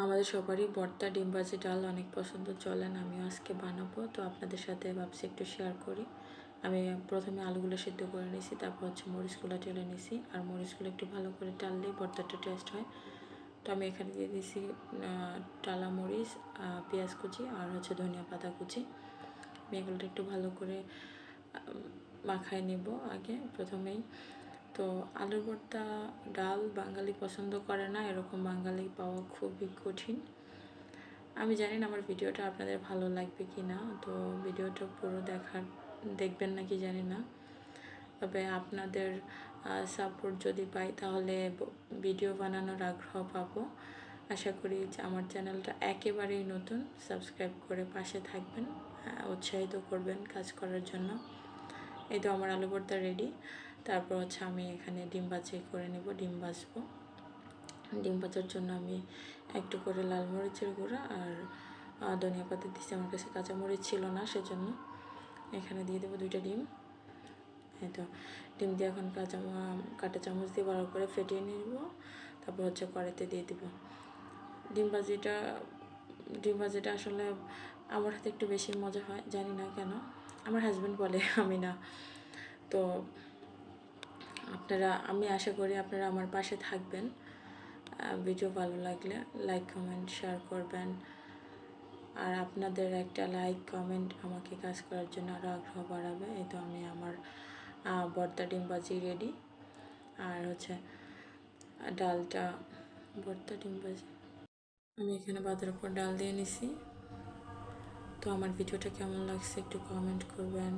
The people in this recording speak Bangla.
আমাদের সবারই ভর্তা, ডিম ভাজি, ডাল অনেক পছন্দ। চলেন আমিও আজকে বানাবো। তো আপনাদের সাথে ভাবছি একটু শেয়ার করি। আমি প্রথমে আলুগুলো সিদ্ধ করে নিয়েছি, তারপর মরিচগুলো টেলে নিয়েছি। আর মরিচগুলো একটু ভালো করে টাললেই ভর্তাটা টেস্ট হয়। তো আমি এখানে দিয়ে দিয়েছি টালা মরিচ, পেঁয়াজ কুচি আর ধনিয়া পাতা কুচি। আমি এগুলোটা একটু ভালো করে মাখায় নেব আগে প্রথমেই। তো আলুর ভর্তা ডাল বাঙালি পছন্দ করে না, এরকম বাঙালি পাওয়া খুবই কঠিন। আমি জানি না আমার ভিডিওটা আপনাদের ভালো লাগবে কি না, তো ভিডিওটা পুরো দেখবেন নাকি জানি না। তবে আপনাদের সাপোর্ট যদি পাই তাহলে ভিডিও বানানোর আগ্রহ পাবো। আশা করি যে আমার চ্যানেলটা একেবারেই নতুন, সাবস্ক্রাইব করে পাশে থাকবেন, উৎসাহিত করবেন কাজ করার জন্য। এই তো আমার আলু ভর্তা রেডি। তারপর আমি এখানে ডিম ভাজি করে নেব, ডিম ভাজবো। ডিম ভাজার জন্য আমি একটু করে লাল মরিচের গুঁড়া আর ধনিয়া পাতা দিচ্ছি। আমার কাছে কাঁচামরিচ ছিল না, সেজন্য এখানে দিয়ে দেবো 2টা ডিম। এই তো ডিম দিয়ে এখন কাঁটা চামচ দিয়ে ভালো করে ফেটিয়ে নিব। তারপর কড়াইতে দিয়ে দিব ডিম ভাজিটা। আসলে আমার হাতে একটু বেশি মজা হয়, জানি না কেন, আমার হাজব্যান্ড বলে, আমি না। তো আমি আশা করি আপনারা আমার পাশে থাকবেন। ভিডিও ভালো লাগলে লাইক কমেন্ট শেয়ার করবেন। আর আপনাদের একটা লাইক কমেন্ট আমাকে কাজ করার জন্য আরও আগ্রহ বাড়াবে। এই তো আমি আমার ভর্তা ডিম ভাজি রেডি। আর ডালটা ভর্তা ডিম ভাজি আমি এখানে ভাতের উপর ডাল দিয়ে নিছি। তো আমার ভিডিওটা কেমন লাগছে একটু কমেন্ট করবেন।